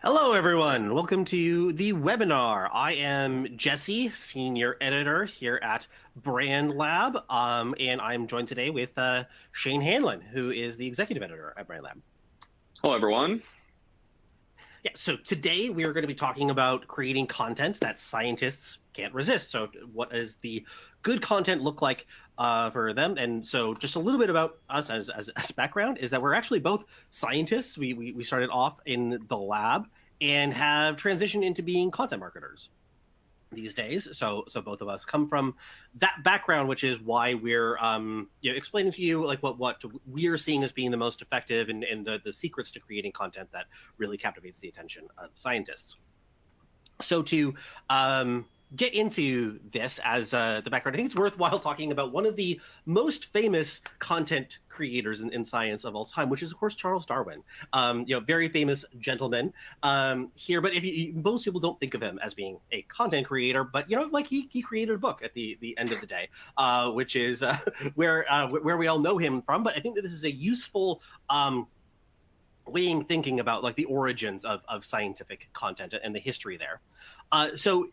Hello, everyone. Welcome to the webinar. I am Jesse, senior editor here at BrandLab, and I'm joined today with Shane Hanlon, who is the executive editor at BrandLab. Hello, everyone. Yeah, so today we are going to be talking about creating content that scientists can't resist. So what does the good content look like for them? And so just a little bit about us as background is that we're actually both scientists. We started off in the lab and have transitioned into being content marketers these days. So both of us come from that background, which is why we're explaining to you like what we're seeing as being the most effective and the secrets to creating content that really captivates the attention of scientists. So to get into this as the background, I think it's worthwhile talking about one of the most famous content creators in science of all time, which is, of course, Charles Darwin. Very famous gentleman here. But most people don't think of him as being a content creator, but he created a book at the end of the day, which is where we all know him from. But I think that this is a useful thinking about like the origins of scientific content and the history there. So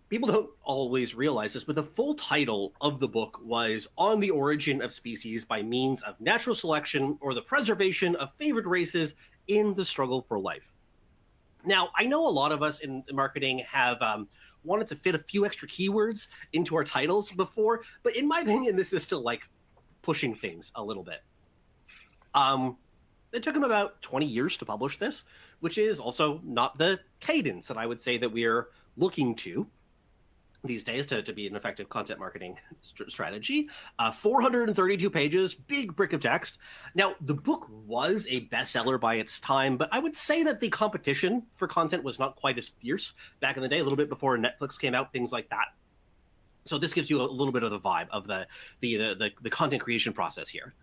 people don't always realize this, but the full title of the book was On the Origin of Species by Means of Natural Selection or the Preservation of Favored Races in the Struggle for Life. Now, I know a lot of us in marketing have wanted to fit a few extra keywords into our titles before, but in my opinion, this is still like pushing things a little bit. It took him about 20 years to publish this, which is also not the cadence that I would say that we're looking to these days to be an effective content marketing strategy. 432 pages, big brick of text. Now, the book was a bestseller by its time, but I would say that the competition for content was not quite as fierce back in the day, a little bit before Netflix came out, things like that. So this gives you a little bit of the vibe of the content creation process here.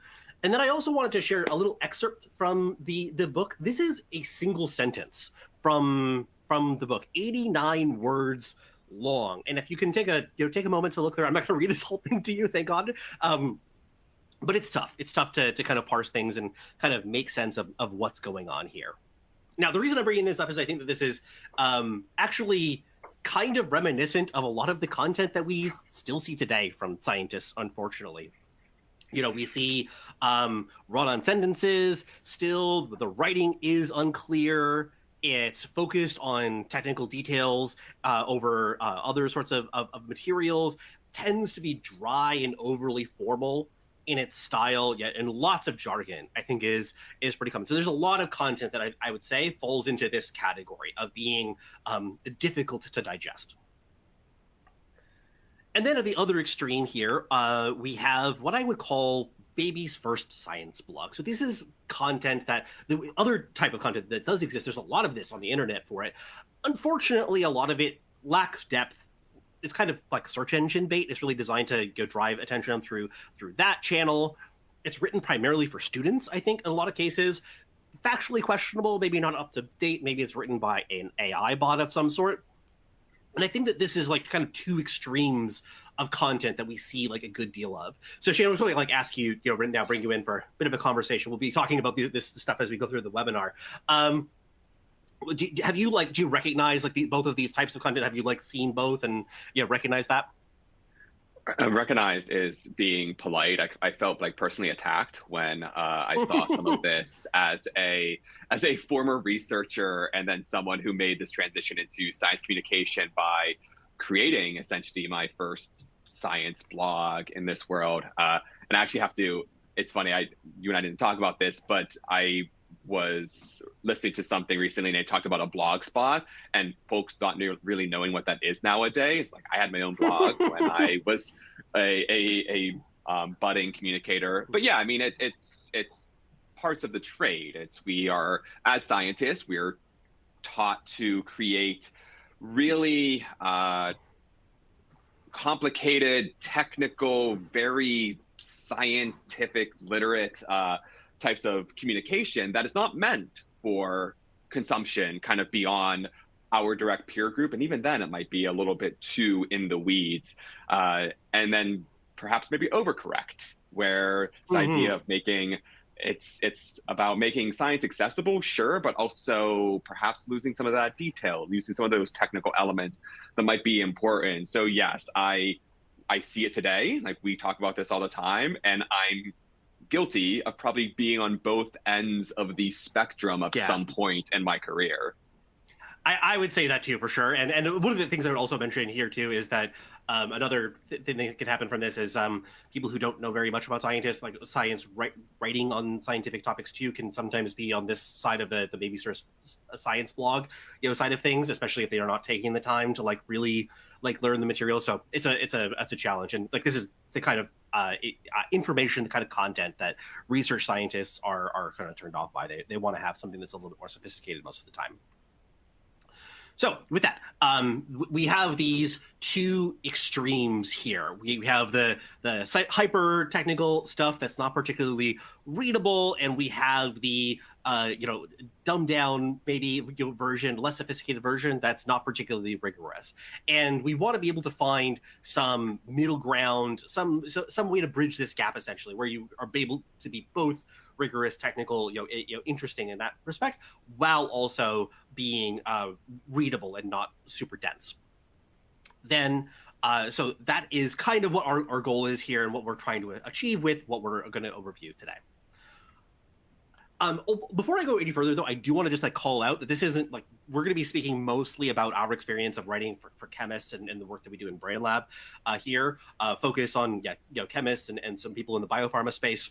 And then I also wanted to share a little excerpt from the book. This is a single sentence from the book, 89 words long. And if you can take a moment to look there, I'm not going to read this whole thing to you, thank God. But it's tough. It's tough to kind of parse things and kind of make sense of what's going on here. Now, the reason I'm bringing this up is I think that this is actually kind of reminiscent of a lot of the content that we still see today from scientists, unfortunately. We see run-on sentences, still the writing is unclear. It's focused on technical details over other sorts of materials, tends to be dry and overly formal in its style, yet and lots of jargon, I think is pretty common. So there's a lot of content that I would say falls into this category of being difficult to digest. And then at the other extreme here, we have what I would call baby's first science blog. So this is content that the other type of content that does exist. There's a lot of this on the internet for it. Unfortunately, a lot of it lacks depth. It's kind of like search engine bait. It's really designed to drive attention through that channel. It's written primarily for students, I think, in a lot of cases. Factually questionable, maybe not up to date. Maybe it's written by an AI bot of some sort. And I think that this is like kind of two extremes of content that we see like a good deal of. So Shane, I was really like ask you, now bring you in for a bit of a conversation. We'll be talking about this stuff as we go through the webinar. Do you recognize like both of these types of content? Have you like seen both and recognize that? Recognized is being polite. I felt like personally attacked when I saw some of this as a former researcher and then someone who made this transition into science communication by creating essentially my first science blog in this world. And I actually have to. It's funny. You and I didn't talk about this, but I was listening to something recently and they talked about a blog spot and folks not really knowing what that is nowadays. Like I had my own blog when I was a budding communicator. But yeah, I mean, it's parts of the trade. We are, as scientists, we're taught to create really complicated, technical, very scientific, literate types of communication that is not meant for consumption kind of beyond our direct peer group. And even then it might be a little bit too in the weeds. And then perhaps maybe overcorrect, where this idea of making it's about making science accessible, sure, but also perhaps losing some of that detail, using some of those technical elements that might be important. So yes, I see it today. Like we talk about this all the time, and I'm guilty of probably being on both ends of the spectrum at Yeah. some point in my career. I would say that too, for sure. And one of the things I would also mention here too is that another thing that could happen from this is people who don't know very much about scientists, like science, writing on scientific topics too, can sometimes be on this side of the babysitter science blog, side of things, especially if they are not taking the time to like really like learn the material. So it's a challenge, and like this is the kind of information, the kind of content that research scientists are kind of turned off by. They want to have something that's a little bit more sophisticated most of the time. So with that, we have these two extremes here. We have the hyper technical stuff that's not particularly readable, and we have the dumbed down maybe version, less sophisticated version that's not particularly rigorous. And we want to be able to find some middle ground, some way to bridge this gap essentially, where you are able to be both rigorous, technical, interesting in that respect, while also being readable and not super dense. Then, so that is kind of what our goal is here and what we're trying to achieve with what we're going to overview today. Before I go any further, though, I do want to just like call out that this isn't like we're going to be speaking mostly about our experience of writing for chemists and the work that we do in BrandLab here. Focus on chemists and some people in the biopharma space.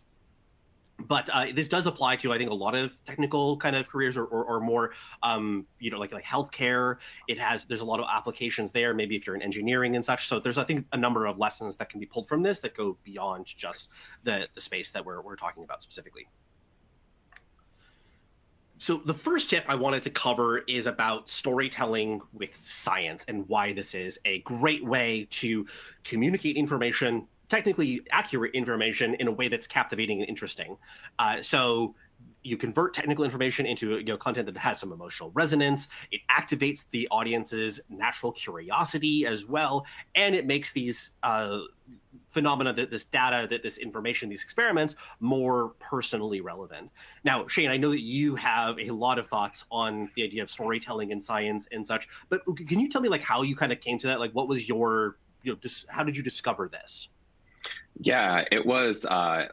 But this does apply to, I think, a lot of technical kind of careers or more, like healthcare. There's a lot of applications there, maybe if you're in engineering and such. So there's, I think, a number of lessons that can be pulled from this that go beyond just the space that we're talking about specifically. So the first tip I wanted to cover is about storytelling with science and why this is a great way to communicate information, technically accurate information, in a way that's captivating and interesting. So you convert technical information into content that has some emotional resonance. It activates the audience's natural curiosity as well, and it makes these phenomena, this data, this information, these experiments more personally relevant. Now, Shane, I know that you have a lot of thoughts on the idea of storytelling in science and such, but can you tell me like how you kind of came to that? Like, what was your, how did you discover this? Yeah, it was,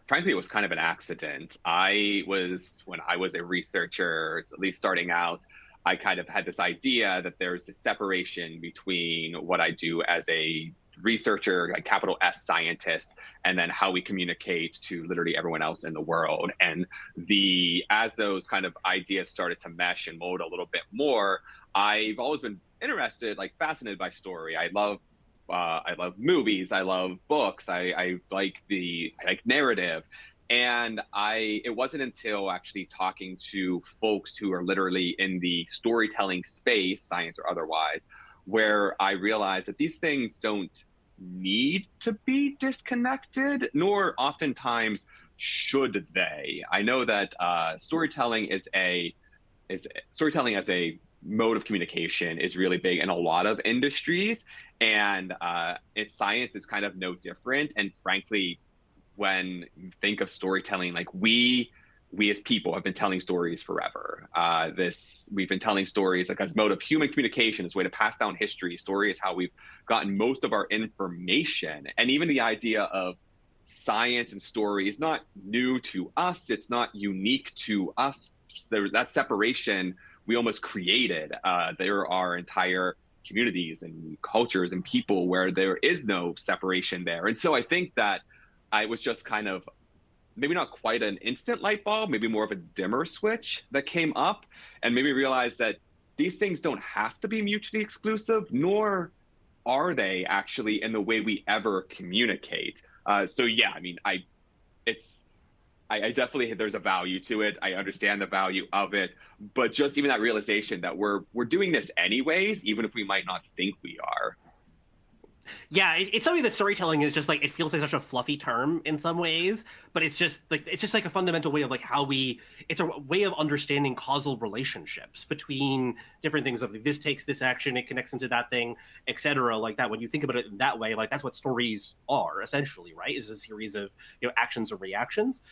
frankly, it was kind of an accident. When I was a researcher, at least starting out, I kind of had this idea that there's a separation between what I do as a researcher, like capital S scientist, and then how we communicate to literally everyone else in the world. And as those kind of ideas started to mesh and mold a little bit more, I've always been interested, like fascinated by story. I love movies. I love books. I like narrative. And it wasn't until actually talking to folks who are literally in the storytelling space, science or otherwise, where I realized that these things don't need to be disconnected, nor oftentimes should they. I know that storytelling as a mode of communication is really big in a lot of industries, and science is kind of no different. And frankly, when you think of storytelling, like we as people have been telling stories forever. We've been telling stories like as mode of human communication, as a way to pass down history. Story is how we've gotten most of our information, and even the idea of science and story is not new to us. It's not unique to us. That separation we almost created. There are entire communities and cultures and people where there is no separation there. And so I think that I was just kind of maybe not quite an instant light bulb, maybe more of a dimmer switch that came up, and maybe realized that these things don't have to be mutually exclusive, nor are they actually in the way we ever communicate. So yeah, I mean, I definitely, there's a value to it. I understand the value of it, but just even that realization that we're doing this anyways, even if we might not think we are. Yeah, it's something that storytelling is just like, it feels like such a fluffy term in some ways, but it's just like a fundamental way of like how we, it's a way of understanding causal relationships between different things of like, this takes this action, it connects into that thing, etc. Like that. When you think about it in that way, like that's what stories are essentially, right? Is a series of, you know, actions or reactions.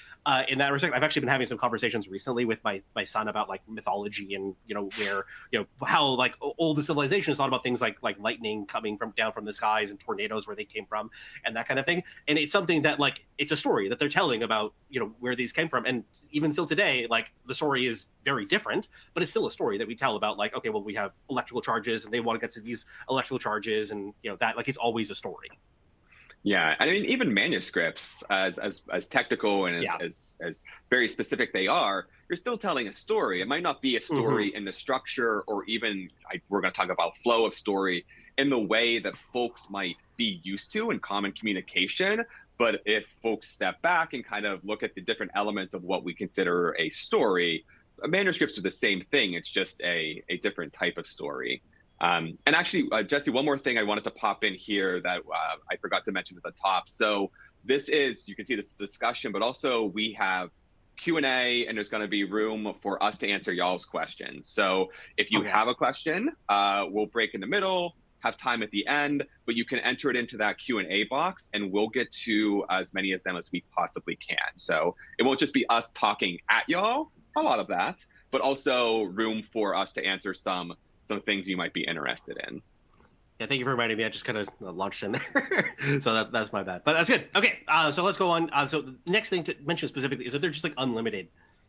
In that respect, I've actually been having some conversations recently with my son about like mythology and, you know, where, you know, how like old the civilization is thought about things like lightning coming from down from the skies and tornadoes where they came from and that kind of thing. And it's something that like it's a story that they're telling about, you know, where these came from. And even still today, like the story is very different, but it's still a story that we tell about like, okay, well, we have electrical charges and they want to get to these electrical charges, and you know that like it's always a story. Yeah, I mean, even manuscripts, as technical and Yeah. as very specific they are, you're still telling a story. It might not be a Mm-hmm. story in the structure, or even we're going to talk about flow of story in the way that folks might be used to in common communication. But if folks step back and kind of look at the different elements of what we consider a story, manuscripts are the same thing. It's just a different type of story. And actually, Jesse, one more thing I wanted to pop in here that I forgot to mention at the top. So this is, you can see this discussion, but also we have Q&A, and there's going to be room for us to answer y'all's questions. So if you Okay. have a question, we'll break in the middle, have time at the end, but you can enter it into that Q&A box, and we'll get to as many of them as we possibly can. So it won't just be us talking at y'all, a lot of that, but also room for us to answer some things you might be interested in. Yeah, thank you for reminding me. I just kind of launched in there, so that's my bad. But that's good. Okay, so let's go on. So the next thing to mention specifically is that they're just like unlimited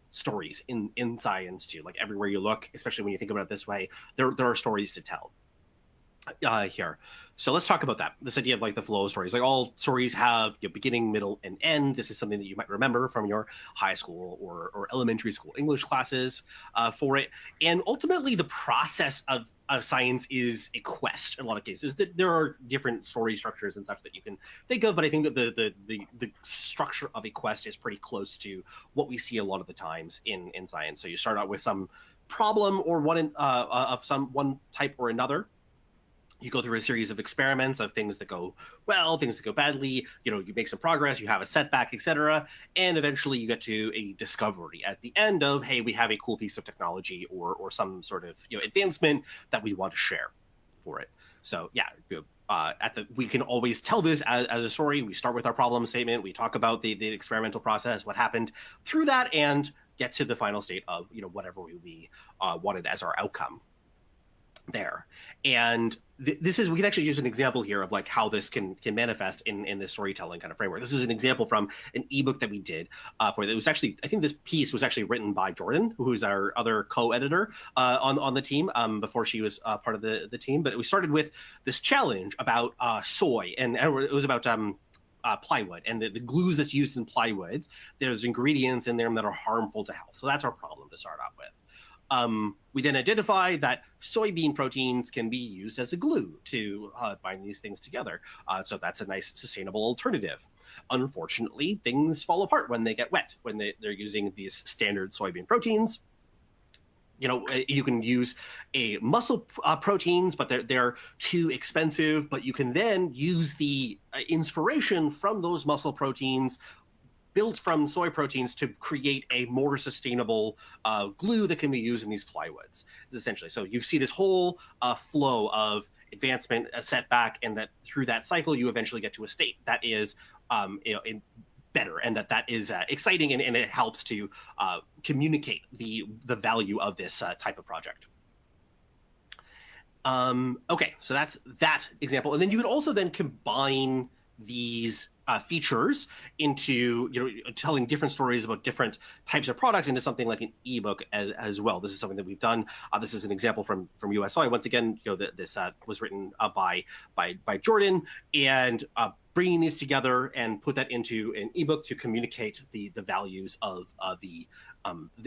stories in science too. Like everywhere you look, especially when you think about it this way, there are stories to tell here. So let's talk about that. This idea of like the flow of stories. Like all stories have your beginning, middle, and end. This is something that you might remember from your high school or elementary school English classes for it. And ultimately, the process of science is a quest in a lot of cases. There are different story structures and such that you can think of, but I think that the structure of a quest is pretty close to what we see a lot of the times in science. So you start out with some problem or one type or another. You go through a series of experiments of things that go well, things that go badly. You know, you make some progress, you have a setback, etc., and eventually you get to a discovery at the end of, hey, we have a cool piece of technology or some sort of, you know, advancement that we want to share for it. So yeah, we can always tell this as a story. We start with our problem statement, we talk about the experimental process, what happened through that, and get to the final state of, you know, whatever we wanted as our outcome there. And this is, we can actually use an example here of like how this can manifest in this storytelling kind of framework. This is an example from an ebook that we did for it. It was actually, I think this piece was actually written by Jordan, who's our other co-editor on the team before she was part of the team. But we started with this challenge about soy, and it was about plywood and the glues that's used in plywoods. There's ingredients in them that are harmful to health. So that's our problem to start out with. We then identified that soybean proteins can be used as a glue to bind these things together. So that's a nice sustainable alternative. Unfortunately, things fall apart when they get wet, when they're using these standard soybean proteins. You know, you can use a muscle proteins, but they're too expensive. But you can then use the inspiration from those muscle proteins built from soy proteins to create a more sustainable glue that can be used in these plywoods, essentially. So you see this whole flow of advancement, a setback, and that through that cycle, you eventually get to a state that is better, and that is exciting, and it helps to communicate the value of this type of project. Okay, so that's that example. And then you could also then combine these features into, you know, telling different stories about different types of products into something like an ebook as well. This is something that we've done. This is an example from USI. Once again, you know, this was written by Jordan, and bringing these together and put that into an ebook to communicate the values of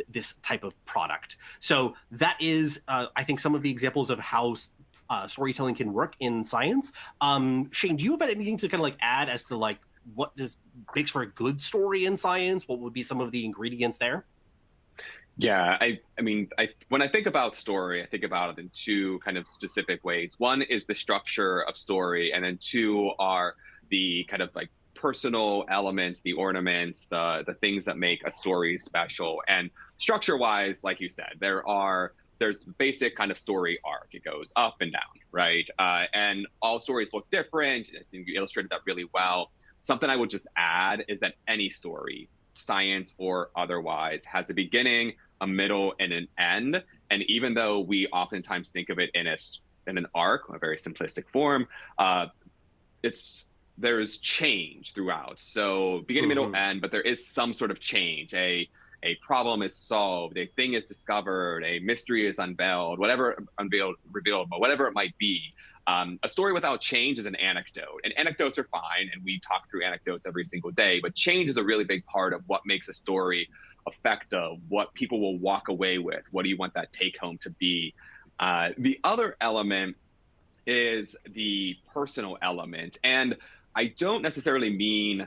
this type of product. So that is, I think, some of the examples of how storytelling can work in science. Shane, do you have anything to kind of like add as to like what makes for a good story in science? What would be some of the ingredients there? Yeah, I mean, when I think about story, I think about it in two kind of specific ways. One is the structure of story, and then two are the kind of like personal elements, the ornaments, the things that make a story special. And structure wise, like you said, there's basic kind of story arc. It goes up and down, right? And all stories look different. I think you illustrated that really well. Something I would just add is that any story, science or otherwise, has a beginning, a middle, and an end. And even though we oftentimes think of it in an arc, a very simplistic form, it's there's change throughout. So beginning, middle, Hmm. end, but there is some sort of change. A problem is solved, a thing is discovered, a mystery is unveiled, whatever unveiled, revealed, but whatever it might be. A story without change is an anecdote, and anecdotes are fine, and we talk through anecdotes every single day. But change is a really big part of what makes a story effective, what people will walk away with. What do you want that take home to be? The other element is the personal element, and I don't necessarily mean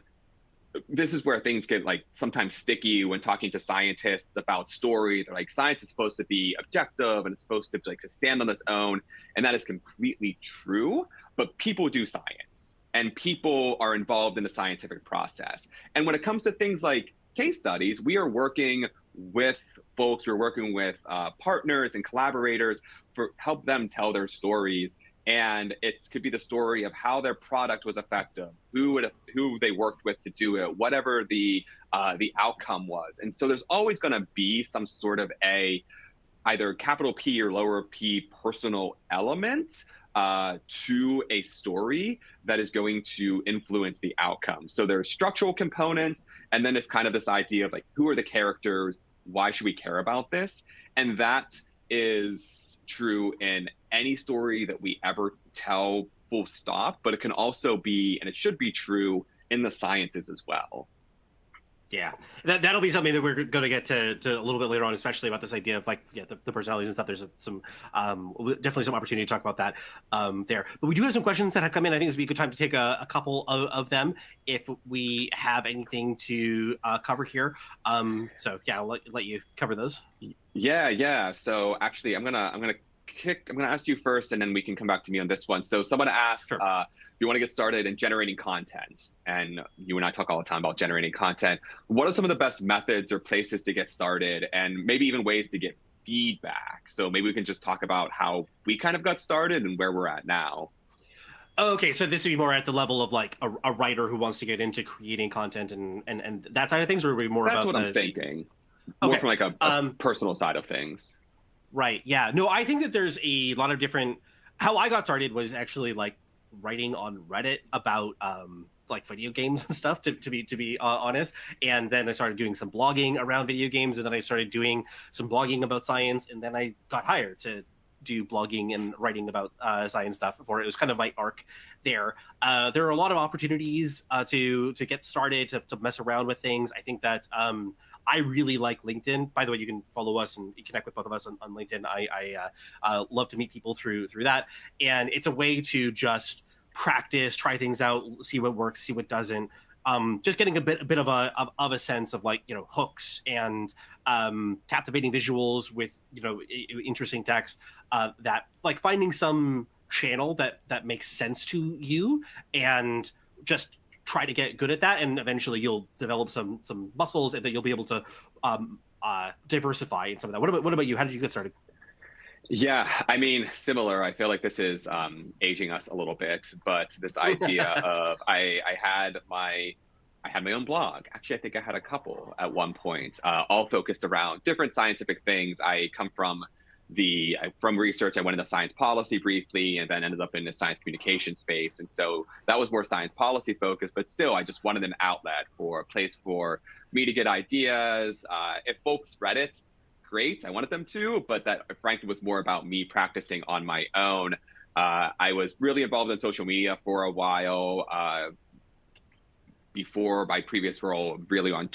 this is where things get like sometimes sticky when talking to scientists about story. They're like, science is supposed to be objective and it's supposed to like to stand on its own, and that is completely true. But people do science, and people are involved in the scientific process. And when it comes to things like case studies, we are working with folks, we're working with partners and collaborators for help them tell their stories, and it could be the story of how their product was effective, who they worked with to do it, whatever the outcome was. And so there's always going to be some sort of a either capital P or lower P personal element to a story that is going to influence the outcome. So there's structural components, and then it's kind of this idea of like, who are the characters? Why should we care about this? And that is true in any story that we ever tell, full stop, but it can also be, and it should be true in the sciences as well. Yeah, that'll be something that we're going to get to a little bit later on, especially about this idea of like, yeah, the personalities and stuff. There's some definitely some opportunity to talk about that there. But we do have some questions that have come in. I think this would be a good time to take a couple of them if we have anything to cover here. So yeah, I'll let you cover those. Yeah. So actually, I'm gonna ask you first, and then we can come back to me on this one. So someone asked, Sure. if you want to get started in generating content, and you and I talk all the time about generating content. What are some of the best methods or places to get started, and maybe even ways to get feedback? So maybe we can just talk about how we kind of got started and where we're at now. Okay, so this would be more at the level of like a writer who wants to get into creating content and that side of things, or would it be more That's about what I'm the thinking. More okay. from like a Um, personal side of things. Right. Yeah. No, I think that there's a lot of different. How I got started was actually like writing on Reddit about like video games and stuff. To be honest, and then I started doing some blogging around video games, and then I started doing some blogging about science, and then I got hired to do blogging and writing about science stuff. For it was kind of my arc there. There are a lot of opportunities to get started to mess around with things. I think that I really like LinkedIn. By the way, you can follow us and connect with both of us on LinkedIn. I love to meet people through that, and it's a way to just practice, try things out, see what works, see what doesn't. Just getting a bit of a sense of like hooks and captivating visuals with interesting text. That like finding some channel that makes sense to you and just try to get good at that, and eventually you'll develop some muscles and that you'll be able to diversify in some of that. What about you? How did you get started? Yeah, I mean, similar. I feel like this is aging us a little bit, but this idea of I had my own blog. Actually, I think I had a couple at one point, all focused around different scientific things. From research, I went into science policy briefly, and then ended up in the science communication space. And so that was more science policy focused, but still, I just wanted an outlet for a place for me to get ideas. If folks read it, great. I wanted them to, but that frankly was more about me practicing on my own. I was really involved in social media for a while. Before my previous role, really on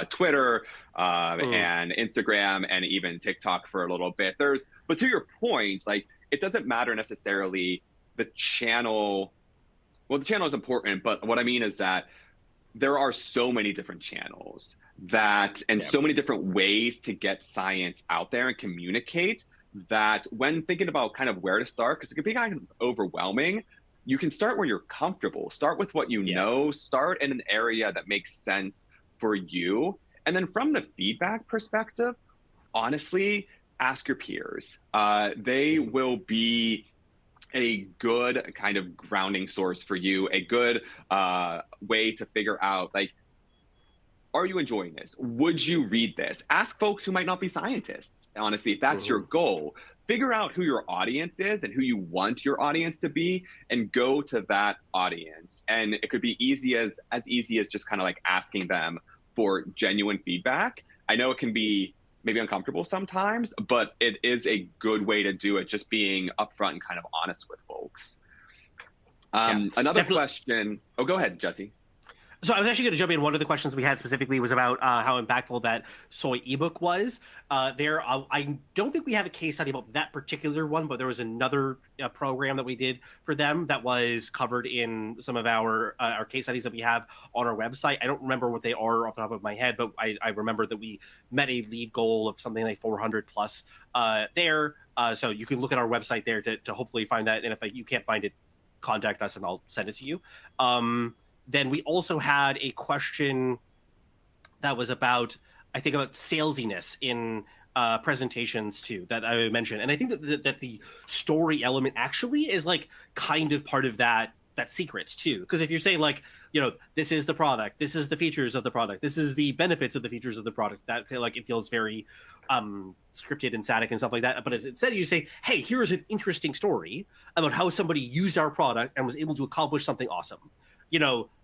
Twitter Mm, and Instagram and even TikTok for a little bit. But to your point, like it doesn't matter necessarily the channel. Well, the channel is important, but what I mean is that there are so many different channels that, and Yeah. so many different ways to get science out there and communicate, that when thinking about kind of where to start, because it can be kind of overwhelming, you can start where you're comfortable. Start with what you Yeah. know, start in an area that makes sense for you. And then from the feedback perspective, honestly, ask your peers. They Mhm. will be a good kind of grounding source for you, a good way to figure out, like, are you enjoying this? Would you read this? Ask folks who might not be scientists, honestly, if that's your Mhm. goal. Figure out who your audience is and who you want your audience to be, and go to that audience. And it could be easy as just kind of like asking them for genuine feedback. I know it can be maybe uncomfortable sometimes, but it is a good way to do it, just being upfront and kind of honest with folks. Yeah. Another Definitely. question. Oh, go ahead, Jesse. So I was actually going to jump in. One of the questions we had specifically was about how impactful that soy ebook was. I don't think we have a case study about that particular one, but there was another program that we did for them that was covered in some of our case studies that we have on our website. I don't remember what they are off the top of my head, but I remember that we met a lead goal of something like 400 plus there. So you can look at our website there to hopefully find that. And if you can't find it, contact us and I'll send it to you. Then we also had a question that was about, I think, about salesiness in presentations too, that I mentioned. And I think that the story element actually is like kind of part of that secret too. Because if you're saying like, this is the product, this is the features of the product, this is the benefits of the features of the product, that like it feels very scripted and static and stuff like that. But as instead you say, hey, here's an interesting story about how somebody used our product and was able to accomplish something awesome.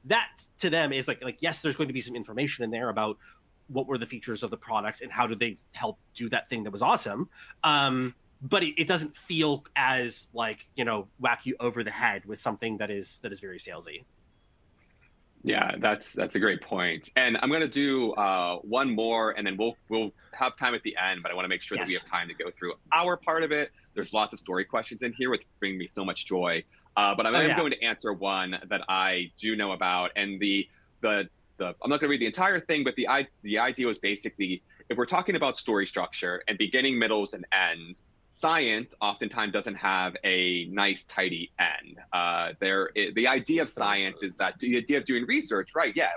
That to them is like yes, there's going to be some information in there about what were the features of the products and how did they help do that thing that was awesome. But it doesn't feel as like whack you over the head with something that is very salesy. Yeah, that's a great point. And I'm gonna do one more, and then we'll have time at the end. But I want to make sure that we have Yes. time to go through our part of it. There's lots of story questions in here, which bring me so much joy. But Oh I am yeah. going to answer one that I do know about, and the I'm not going to read the entire thing, but the idea was basically, if we're talking about story structure and beginning, middles, and ends, science oftentimes doesn't have a nice, tidy end. The idea of science is that the idea of doing research, right? Yeah,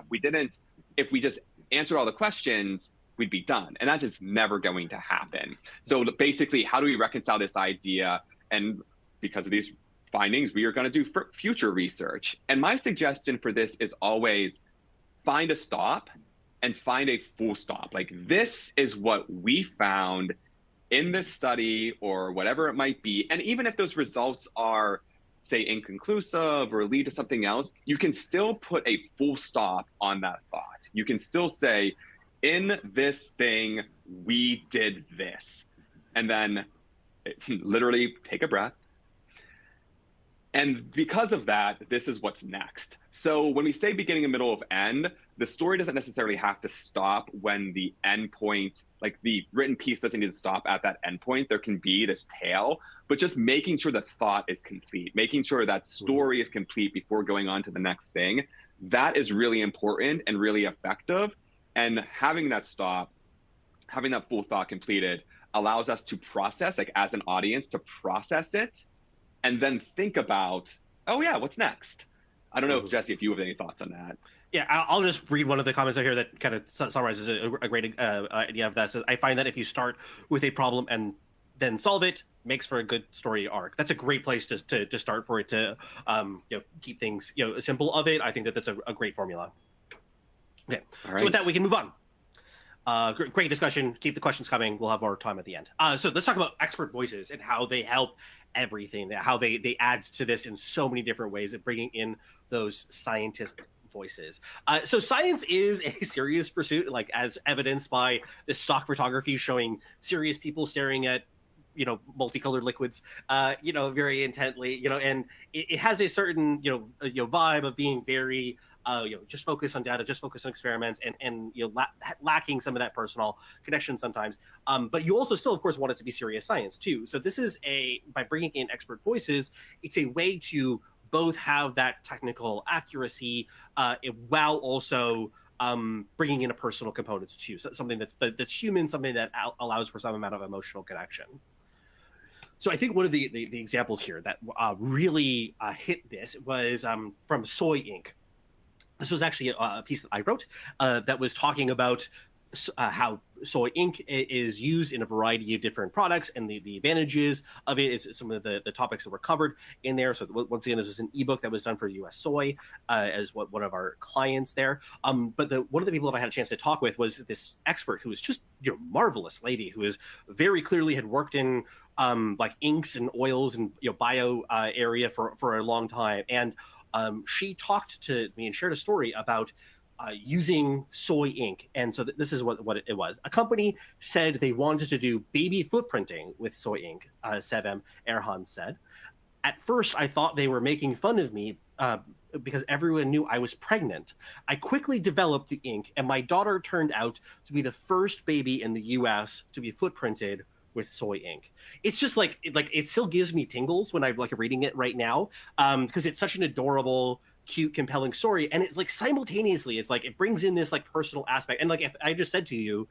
if we just answered all the questions, we'd be done, and that is never going to happen. So basically, how do we reconcile this idea? And because of these findings, we are going to do future research. And my suggestion for this is always find a stop and find a full stop. Like, this is what we found in this study or whatever it might be. And even if those results are, say, inconclusive or lead to something else, you can still put a full stop on that thought. You can still say, in this thing, we did this. And then literally take a breath. And because of that, this is what's next. So when we say beginning and middle of end, the story doesn't necessarily have to stop when the end point, like the written piece doesn't need to stop at that end point. There can be this tail, but just making sure the thought is complete, making sure that story is complete before going on to the next thing, that is really important and really effective. And having that stop, having that full thought completed, allows us to process, like as an audience, to process it and then think about, oh yeah, what's next? I don't know, if Jesse, if you have any thoughts on that. Yeah, I'll just read one of the comments out here that kind of summarizes a great idea of that. So I find that if you start with a problem and then solve it, makes for a good story arc. That's a great place to start for it to keep things simple of it. I think that's a great formula. Okay, All right. so with that we can move on. Great discussion. Keep the questions coming. We'll have more time at the end. So let's talk about expert voices and how they help everything, how they add to this in so many different ways of bringing in those scientist voices. So science is a serious pursuit, like as evidenced by the stock photography showing serious people staring at multicolored liquids very intently, and it has a certain vibe of being very just focus on data, just focus on experiments, and lacking some of that personal connection sometimes. But you also still, of course, want it to be serious science too. So this is by bringing in expert voices, it's a way to both have that technical accuracy while also bringing in a personal component too, so something that's human, something that allows for some amount of emotional connection. So I think one of the examples here that really hit this was from Soy Inc. This was actually a piece that I wrote that was talking about how soy ink is used in a variety of different products, and the advantages of it is some of the topics that were covered in there. So once again, this is an ebook that was done for US Soy as one of our clients there. But one of the people that I had a chance to talk with was this expert who was just marvelous lady who is very clearly had worked in like inks and oils and bio area for a long time, and she talked to me and shared a story about using soy ink. And so this is what it was. A company said they wanted to do baby footprinting with soy ink, Sevem Erhan said. At first, I thought they were making fun of me because everyone knew I was pregnant. I quickly developed the ink, and my daughter turned out to be the first baby in the US to be footprinted with soy ink. It's just like it still gives me tingles when I'm like reading it right now, because it's such an adorable, cute, compelling story, and it's like simultaneously it's like it brings in this like personal aspect. And like if I just said to you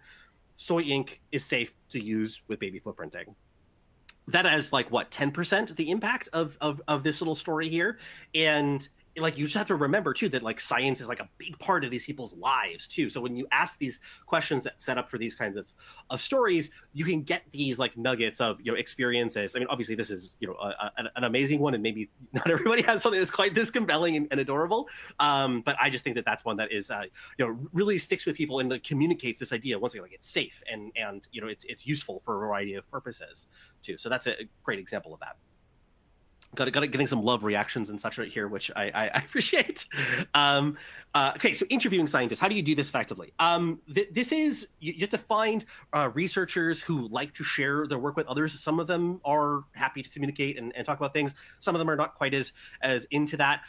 soy ink is safe to use with baby footprinting, that has like what 10% the impact of this little story here. And like you just have to remember too that like science is like a big part of these people's lives too. So when you ask these questions that set up for these kinds of stories, you can get these like nuggets of experiences. I mean, obviously this is an amazing one, and maybe not everybody has something that's quite this compelling and adorable. But I just think that that's one that is really sticks with people and like, communicates this idea once again like it's safe and it's useful for a variety of purposes too. So that's a great example of that. Getting some love reactions and such right here, which I appreciate. Okay, so interviewing scientists, how do you do this effectively? This is, you have to find researchers who like to share their work with others. Some of them are happy to communicate and talk about things. Some of them are not quite as into that.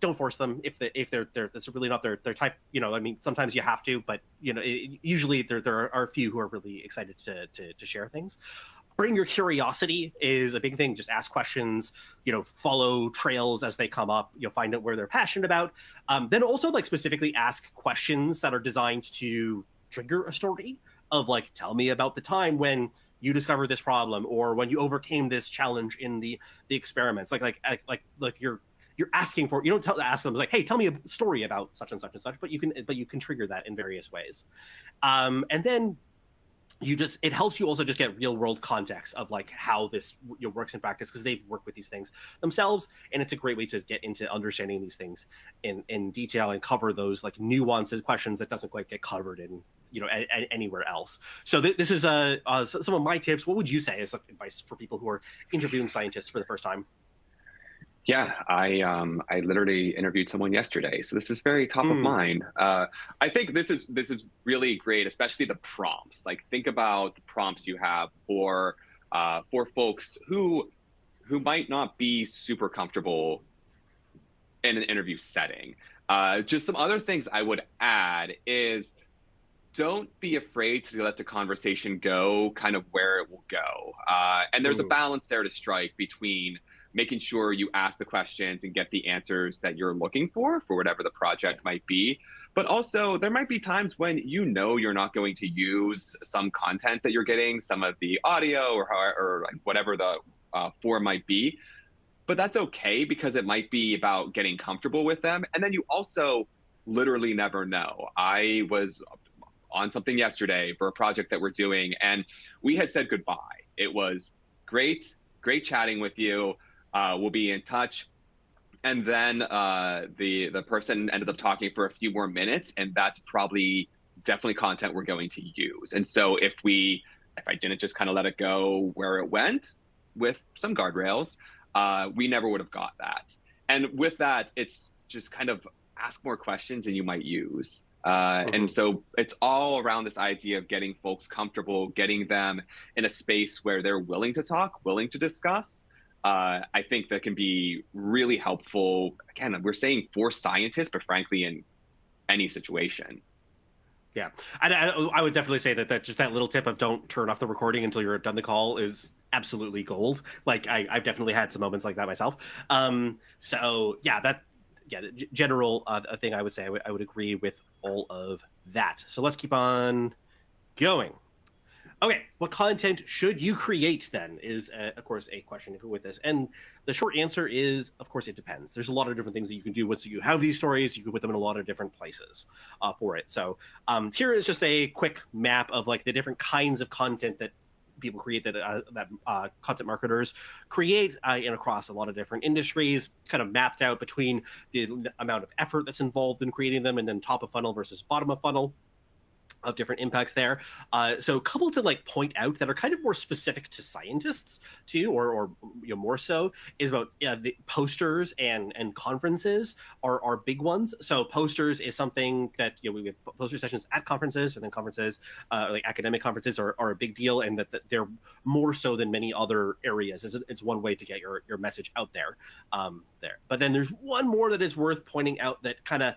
Don't force them if they're that's really not their type. I mean, sometimes you have to, but usually there are a few who are really excited to share things. Bring your curiosity is a big thing. Just ask questions, follow trails as they come up, find out where they're passionate about. Then also like specifically ask questions that are designed to trigger a story of like, tell me about the time when you discovered this problem or when you overcame this challenge in the experiments. Like you're asking for, you don't ask them like, hey, tell me a story about such and such and such, but you can trigger that in various ways. And then it helps you also just get real world context of like how this works in practice, because they've worked with these things themselves, and it's a great way to get into understanding these things in detail and cover those like nuances questions that doesn't quite get covered in anywhere else. So this is some of my tips. What would you say is like advice for people who are interviewing scientists for the first time? Yeah, I literally interviewed someone yesterday, so this is very top of mind. I think this is really great, especially the prompts. Like, think about the prompts you have for folks who might not be super comfortable in an interview setting. Just some other things I would add is, don't be afraid to let the conversation go kind of where it will go. And there's a balance there to strike between making sure you ask the questions and get the answers that you're looking for whatever the project might be. But also, there might be times when you're not going to use some content that you're getting, some of the audio or like whatever the form might be. But that's okay, because it might be about getting comfortable with them. And then you also literally never know. I was on something yesterday for a project that we're doing, and we had said goodbye. It was great chatting with you. We'll be in touch. And then the person ended up talking for a few more minutes, and that's definitely content we're going to use. And so if I didn't just kind of let it go where it went with some guardrails, we never would have got that. And with that, it's just kind of ask more questions than you might use. And so it's all around this idea of getting folks comfortable, getting them in a space where they're willing to talk, willing to discuss. I think that can be really helpful. Again, we're saying for scientists, but frankly, in any situation. Yeah, and I would definitely say that just that little tip of don't turn off the recording until you're done the call is absolutely gold. Like I've definitely had some moments like that myself. So yeah, the general thing I would say I would agree with all of that. So let's keep on going. Okay, what content should you create then is, of course, a question with this. And the short answer is, of course, it depends. There's a lot of different things that you can do once you have these stories. You can put them in a lot of different places for it. So here is just a quick map of like the different kinds of content that people create, that content marketers create and across a lot of different industries, kind of mapped out between the amount of effort that's involved in creating them, and then top of funnel versus bottom of funnel of different impacts there. So a couple to like point out that are kind of more specific to scientists too, or more so, is about the posters and conferences are big ones. So posters is something that we have poster sessions at conferences, and then conferences like academic conferences are a big deal, and that they're more so than many other areas. It's one way to get your message out there. But then there's one more that is worth pointing out that kind of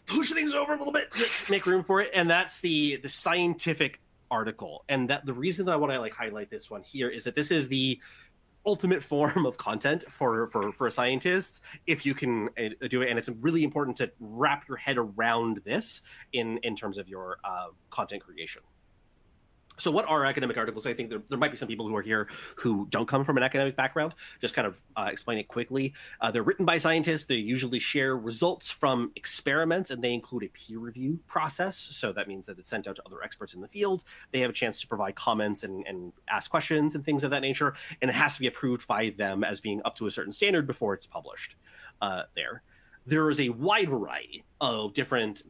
push things over a little bit to make room for it, and that's the scientific article. And that the reason that I want to like highlight this one here is that this is the ultimate form of content for scientists, if you can do it. And it's really important to wrap your head around this in terms of your content creation. So what are academic articles? I think there might be some people who are here who don't come from an academic background. Just kind of explain it quickly. They're written by scientists. They usually share results from experiments, and they include a peer review process. So that means that it's sent out to other experts in the field. They have a chance to provide comments and ask questions and things of that nature. And it has to be approved by them as being up to a certain standard before it's published There is a wide variety of different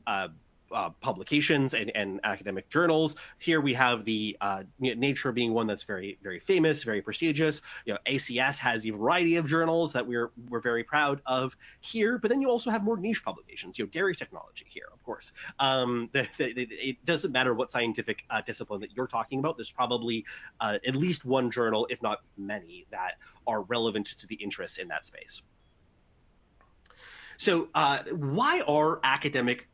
publications and academic journals. Here we have the Nature being one that's very, very famous, very prestigious. ACS has a variety of journals that we're very proud of here. But then you also have more niche publications. Dairy technology here, of course. It doesn't matter what scientific discipline that you're talking about. There's probably at least one journal, if not many, that are relevant to the interests in that space. So why are academic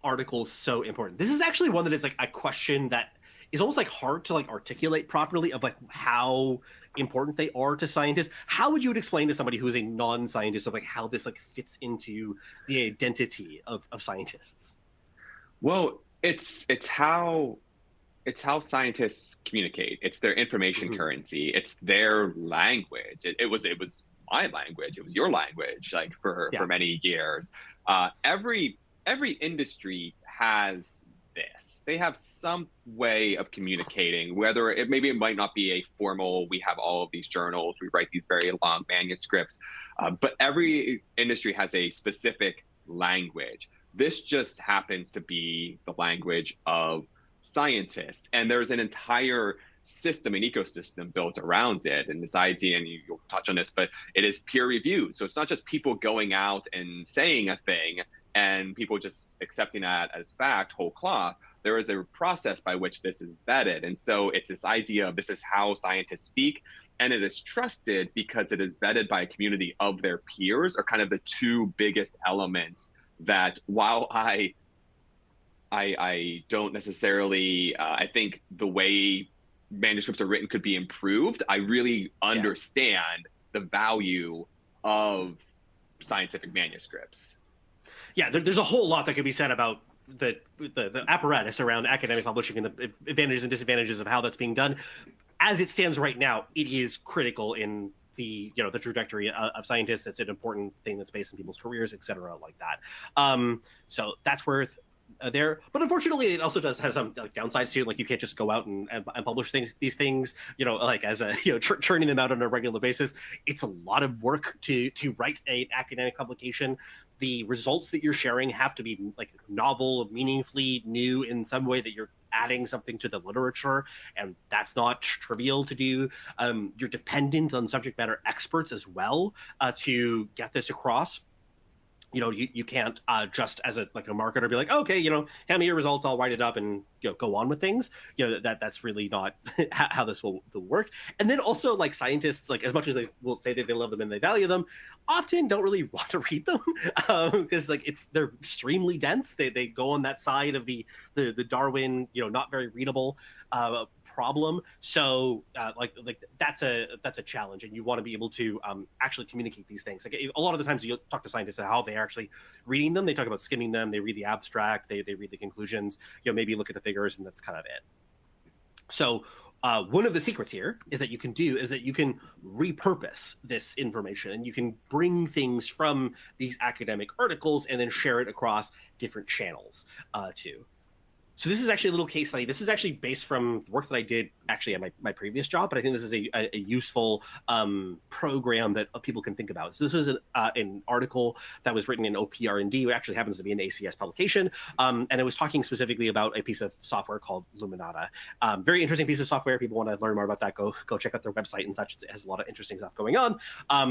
articles so important? This is actually one that is like a question that is almost like hard to like articulate properly, of like how important they are to scientists. How would you explain to somebody who is a non-scientist of like how this like fits into the identity of scientists? Well, it's how scientists communicate. It's their information currency. It's their language. It was my language. It was your language, like for many years. Every industry has this. They have some way of communicating, whether it might not be a formal, we have all of these journals, we write these very long manuscripts, but every industry has a specific language. This just happens to be the language of scientists. And there's an entire system, an ecosystem built around it. And this idea, and you'll touch on this, but it is peer reviewed. So it's not just people going out and saying a thing and people just accepting that as fact, whole cloth. There is a process by which this is vetted. And so it's this idea of this is how scientists speak, and it is trusted because it is vetted by a community of their peers, are kind of the two biggest elements that, while I don't necessarily, I think the way manuscripts are written could be improved, I really understand the value of scientific manuscripts. Yeah, there's a whole lot that could be said about the apparatus around academic publishing and the advantages and disadvantages of how that's being done. As it stands right now, it is critical in the trajectory of scientists. It's an important thing that's based in people's careers, et cetera, like that. So that's worth there. But unfortunately, it also does have some downsides too. Like you can't just go out and publish these things, like as a churning them out on a regular basis. It's a lot of work to write an academic publication. The results that you're sharing have to be like novel, meaningfully new in some way, that you're adding something to the literature, and that's not trivial to do. You're dependent on subject matter experts as well to get this across. You can't just as a marketer be like, okay, hand me your results, I'll write it up and go on with things. That's really not how this will work. And then also, like, scientists, like, as much as they will say that they love them and they value them, often don't really want to read them because they're extremely dense. They go on that side of the Darwin, not very readable problem. So like that's a challenge, and you want to be able to actually communicate these things. Like a lot of the times you talk to scientists about how they're actually reading them. They talk about skimming them. They read the abstract. They read the conclusions. Maybe look at the figures, and that's kind of it. So one of the secrets here is that you can repurpose this information, and you can bring things from these academic articles and then share it across different channels too. So this is actually a little case study. This is actually based from work that I did actually at my previous job, but I think this is a useful program that people can think about. So this is an article that was written in OPR&D, which actually happens to be an ACS publication, and it was talking specifically about a piece of software called Luminata. Very interesting piece of software. People want to learn more about that, go check out their website and such. It has a lot of interesting stuff going on.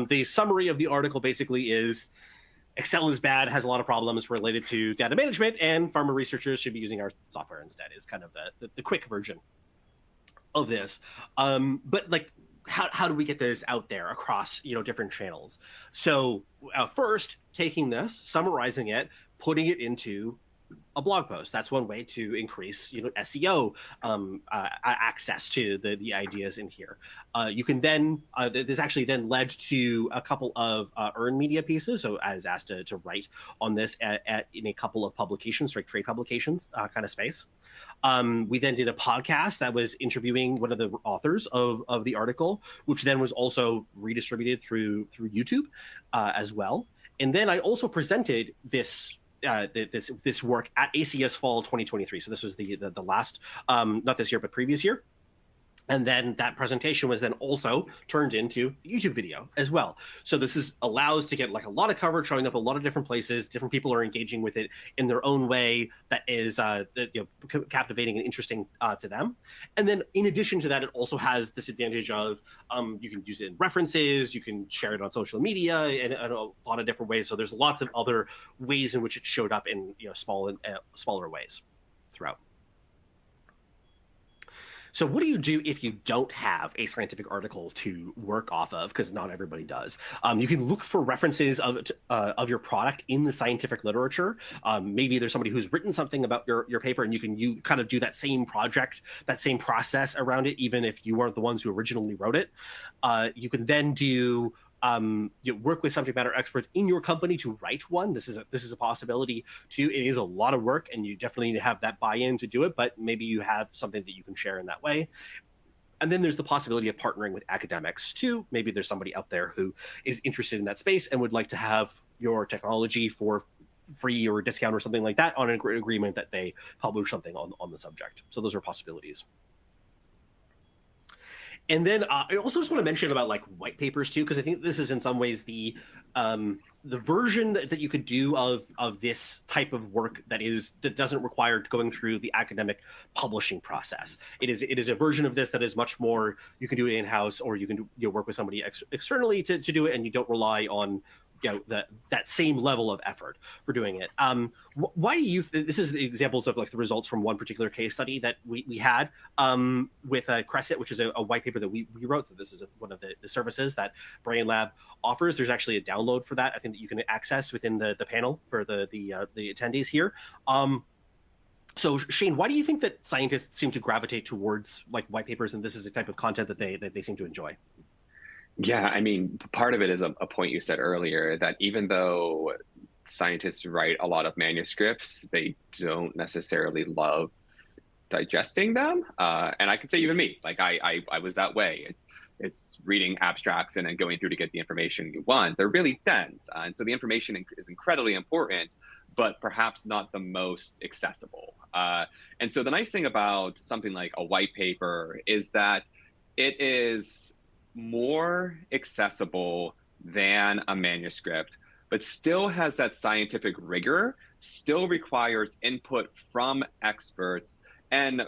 The summary of the article basically is, Excel is bad, has a lot of problems related to data management, and pharma researchers should be using our software instead, is kind of the quick version of this. But like, how do we get this out there across different channels? So first, taking this, summarizing it, putting it into a blog post. That's one way to increase SEO access to the ideas in here. You can then this actually then led to a couple of earned media pieces. So I was asked to write on this in a couple of publications, like trade publications kind of space. We then did a podcast that was interviewing one of the authors of the article, which then was also redistributed through YouTube as well. And then I also presented this work at ACS Fall 2023. So this was the last, not this year, but previous year. And then that presentation was then also turned into a YouTube video as well. So this allows to get like a lot of coverage, showing up a lot of different places. Different people are engaging with it in their own way that is captivating and interesting to them. And then in addition to that, it also has this advantage of you can use it in references, you can share it on social media in a lot of different ways. So there's lots of other ways in which it showed up in smaller ways throughout. So what do you do if you don't have a scientific article to work off of? Because not everybody does. You can look for references of your product in the scientific literature. Maybe there's somebody who's written something about your paper, and you kind of do that same project, that same process around it, even if you weren't the ones who originally wrote it. You can then do you work with subject matter experts in your company to write one. This is a possibility too. It is a lot of work, and you definitely need to have that buy-in to do it, but maybe you have something that you can share in that way. And then there's the possibility of partnering with academics too. Maybe there's somebody out there who is interested in that space and would like to have your technology for free or discount or something like that on an agreement that they publish something on the subject. So those are possibilities. And then I also just want to mention about like white papers too, because I think this is in some ways the version that you could do of this type of work that doesn't require going through the academic publishing process. It is a version of this that is much more, you can do it in-house, or you can work with somebody externally to do it, and you don't rely on that same level of effort for doing it. Why do you? This is examples of like the results from one particular case study that we had with Crescent, which is a white paper that we wrote. So this is one of the services that BrandLab offers. There's actually a download for that, I think, that you can access within the panel for the attendees here. So Shane, why do you think that scientists seem to gravitate towards like white papers, and this is a type of content that they seem to enjoy? Yeah, I mean, part of it is a point you said earlier, that even though scientists write a lot of manuscripts, they don't necessarily love digesting them. And I can say even me, like I was that way. It's reading abstracts and then going through to get the information you want. They're really dense. And so the information is incredibly important, but perhaps not the most accessible. And so the nice thing about something like a white paper is that it is more accessible than a manuscript, but still has that scientific rigor, still requires input from experts, and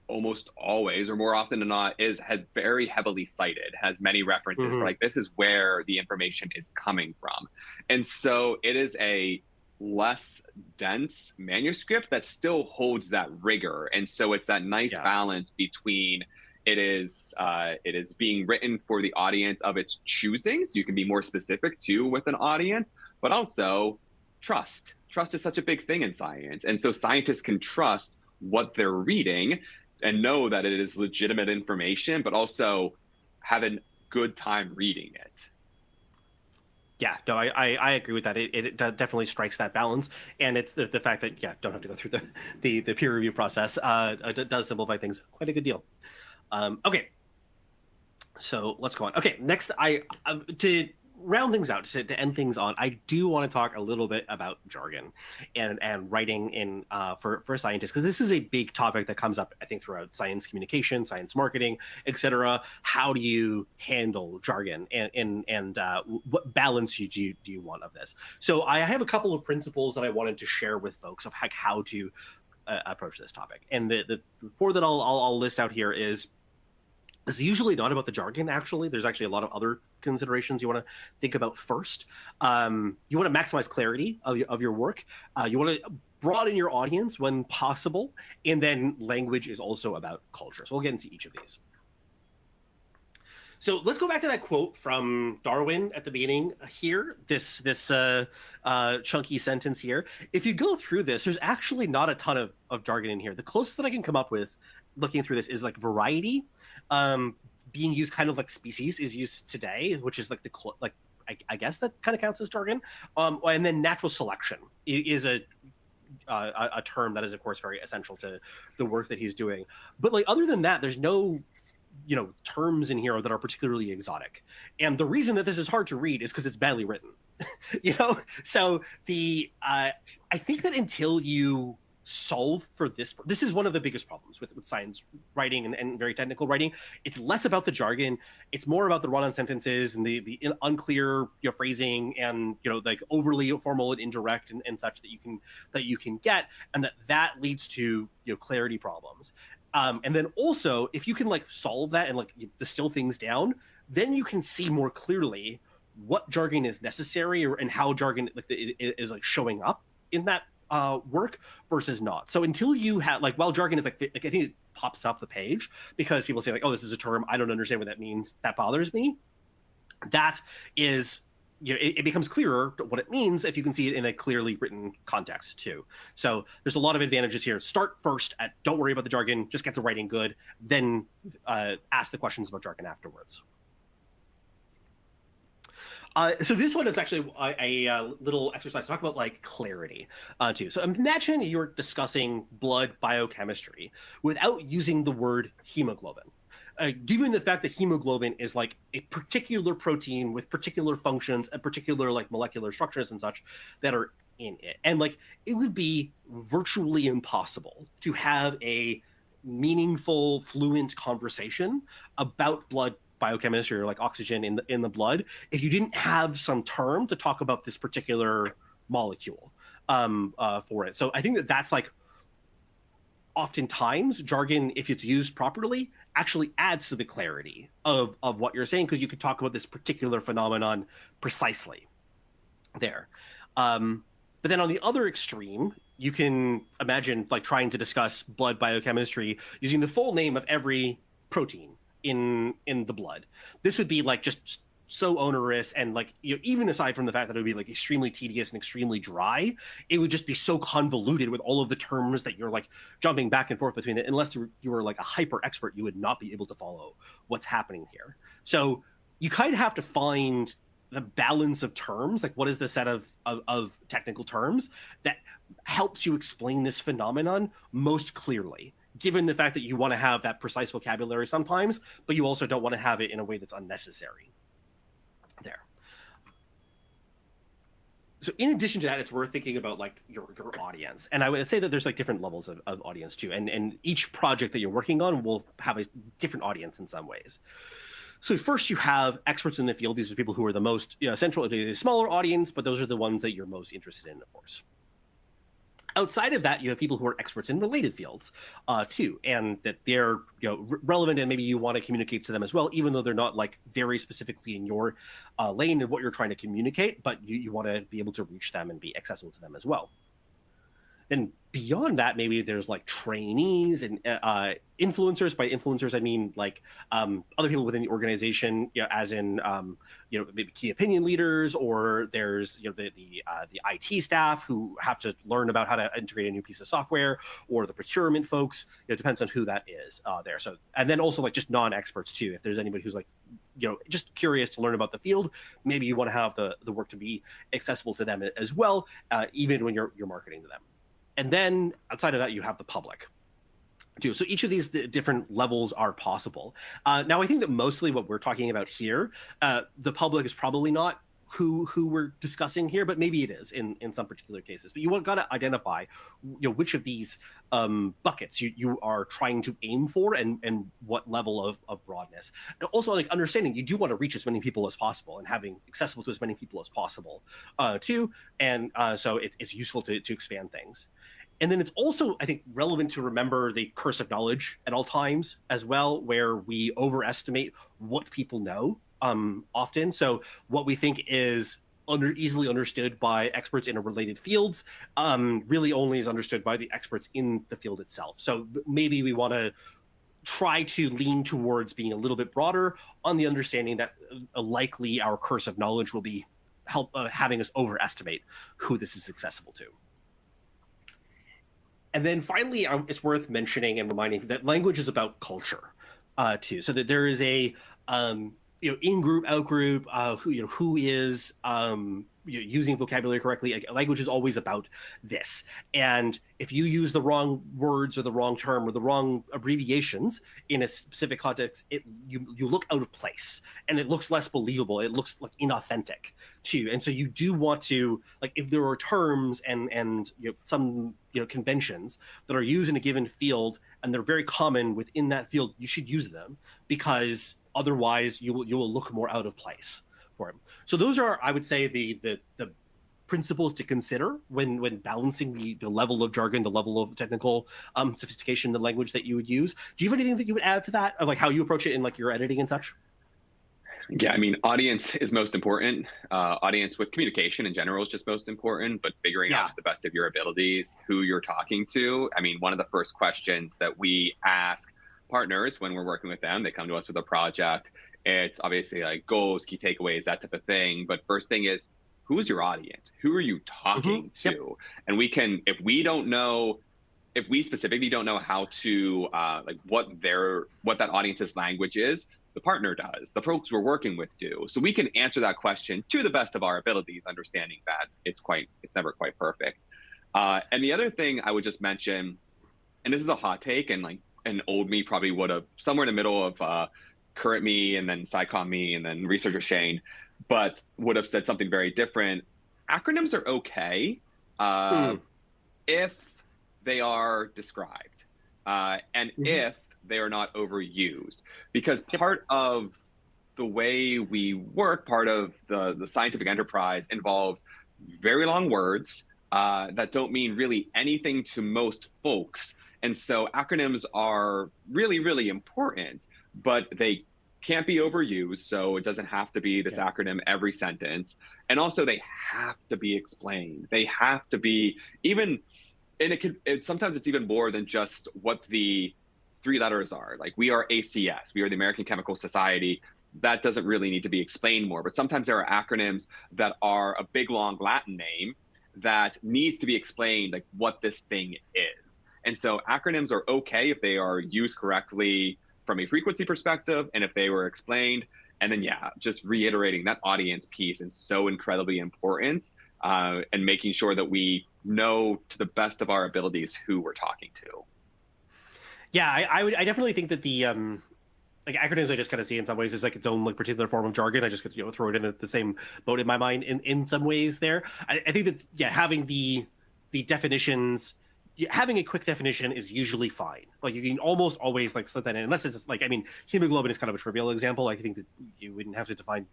almost always, or more often than not, is very heavily cited, has many references for like, this is where the information is coming from. And so it is a less dense manuscript that still holds that rigor. And so it's that nice balance between it is being written for the audience of its choosing, so you can be more specific too with an audience, but also trust. Trust is such a big thing in science. And so scientists can trust what they're reading, know that it is legitimate information, but also have a good time reading it. Yeah, no, I agree with that. It definitely strikes that balance, and it's the fact that don't have to go through the peer review process. It does simplify things quite a good deal. Okay, so let's go on. Okay, next, to round things out, to end things on, I do want to talk a little bit about jargon and writing in for scientists, because this is a big topic that comes up, I think, throughout science communication, science marketing, etc. How do you handle jargon, and what balance do you want of this? So I have a couple of principles that I wanted to share with folks of how to approach this topic, and the four that I'll list out here is. It's usually not about the jargon, actually. There's actually a lot of other considerations you want to think about first. You want to maximize clarity of your work. You want to broaden your audience when possible. And then language is also about culture. So we'll get into each of these. So let's go back to that quote from Darwin at the beginning here, this chunky sentence here. If you go through this, there's actually not a ton of jargon in here. The closest that I can come up with looking through this is like variety, being used kind of like species is used today, which is like I guess that kind of counts as jargon. And then natural selection is a term that is, of course, very essential to the work that he's doing. But like other than that, there's no terms in here that are particularly exotic. And the reason that this is hard to read is because it's badly written. So I think that until you solve for this is one of the biggest problems with science writing and very technical writing. It's less about the jargon, it's more about the run-on sentences and the unclear phrasing and like overly formal and indirect and such that you can get, and that leads to clarity problems. And then also, if you can like solve that and like distill things down, then you can see more clearly what jargon is necessary and how jargon is like showing up in that work versus not. So until you have while jargon is like I think it pops off the page because people say like, oh, this is a term, I don't understand what that means, that bothers me. That is, it becomes clearer what it means if you can see it in a clearly written context too. So there's a lot of advantages here. Start first at don't worry about the jargon, just get the writing good, then ask the questions about jargon afterwards. So this one is actually a little exercise to talk about like clarity too. So imagine you're discussing blood biochemistry without using the word hemoglobin. Given the fact that hemoglobin is like a particular protein with particular functions and particular like molecular structures and such that are in it. And like it would be virtually impossible to have a meaningful, fluent conversation about blood biochemistry or like oxygen in the blood if you didn't have some term to talk about this particular molecule for it. So I think that's like oftentimes jargon, if it's used properly, actually adds to the clarity of what you're saying, because you could talk about this particular phenomenon precisely there. But then on the other extreme, you can imagine like trying to discuss blood biochemistry using the full name of every protein in the blood. This would be like just so onerous, and like even aside from the fact that it would be like extremely tedious and extremely dry, it would just be so convoluted with all of the terms that you're like jumping back and forth between it. Unless you were like a hyper expert, you would not be able to follow what's happening here. So you kind of have to find the balance of terms, like what is the set of technical terms that helps you explain this phenomenon most clearly, given the fact that you want to have that precise vocabulary sometimes, but you also don't want to have it in a way that's unnecessary there. So in addition to that, it's worth thinking about like your audience. And I would say that there's like different levels of audience too. And each project that you're working on will have a different audience in some ways. So first you have experts in the field. These are people who are the most central to a smaller audience, but those are the ones that you're most interested in, of course. Outside of that, you have people who are experts in related fields too, and that they're relevant, and maybe you want to communicate to them as well, even though they're not like very specifically in your lane and what you're trying to communicate, but you want to be able to reach them and be accessible to them as well. Then beyond that, maybe there's like trainees and influencers. By influencers, I mean like other people within the organization, as in maybe key opinion leaders, or there's the IT staff who have to learn about how to integrate a new piece of software, or the procurement folks. It depends on who that is there. So, and then also like just non-experts too. If there's anybody who's like just curious to learn about the field, maybe you want to have the work to be accessible to them as well, even when you're marketing to them. And then outside of that, you have the public too. So each of these different levels are possible. Now, I think that mostly what we're talking about here, the public is probably not who we're discussing here, but maybe it is in some particular cases. But you got to identify which of these buckets you are trying to aim for, and what level of broadness. And also, like, understanding you do want to reach as many people as possible and having accessible to as many people as possible too. And so it's useful to expand things. And then it's also, I think, relevant to remember the curse of knowledge at all times as well, where we overestimate what people know often. So what we think is easily understood by experts in related fields really only is understood by the experts in the field itself. So maybe we want to try to lean towards being a little bit broader on the understanding that likely our curse of knowledge will be having us overestimate who this is accessible to. And then finally, it's worth mentioning and reminding that language is about culture too. So that there is a in-group, out-group, who is using vocabulary correctly. Language is always about this. And if you use the wrong words or the wrong term or the wrong abbreviations in a specific context, you look out of place, and it looks less believable. It looks like inauthentic too. And so you do want to, like, if there are terms and some conventions that are used in a given field and they're very common within that field, you should use them, because otherwise you will look more out of place for him. So those are, I would say, the principles to consider when balancing the level of jargon, the level of technical sophistication, the language that you would use. Do you have anything that you would add to that, of like how you approach it in like your editing and such? Yeah, I mean, audience is most important. Audience with communication in general is just most important, but figuring out to the best of your abilities who you're talking to. I mean, one of the first questions that we ask partners when we're working with them, they come to us with a project. It's obviously like goals, key takeaways, that type of thing. But first thing is, who is your audience? Who are you talking to? Yep. And we can, if we specifically don't know how to what that audience's language is, the partner does, the folks we're working with do. So we can answer that question to the best of our abilities, understanding that it's never quite perfect. And the other thing I would just mention, and this is a hot take, and like an old me probably would have, somewhere in the middle of current me and then SciComm me and then researcher Shane, but would have said something very different. Acronyms are okay if they are described and if they are not overused, because part of the way we work, part of the scientific enterprise involves very long words that don't mean really anything to most folks. And so acronyms are really, really important, but they can't be overused. So it doesn't have to be this acronym every sentence. And also they have to be explained. They have to be even, and sometimes it's even more than just what the 3 letters are. Like, we are ACS, we are the American Chemical Society. That doesn't really need to be explained more, but sometimes there are acronyms that are a big, long Latin name that needs to be explained, like what this thing is. And so acronyms are okay if they are used correctly from a frequency perspective, and if they were explained. And then, just reiterating that audience piece is so incredibly important, and making sure that we know to the best of our abilities who we're talking to. Yeah, I definitely think that the like acronyms I just kind of see in some ways is like its own like particular form of jargon. I just could throw it in the same boat in my mind in some ways there. I think that having the definitions, having a quick definition is usually fine. Like, you can almost always like slip that in, unless it's like, I mean, hemoglobin is kind of a trivial example. I think that you wouldn't have to define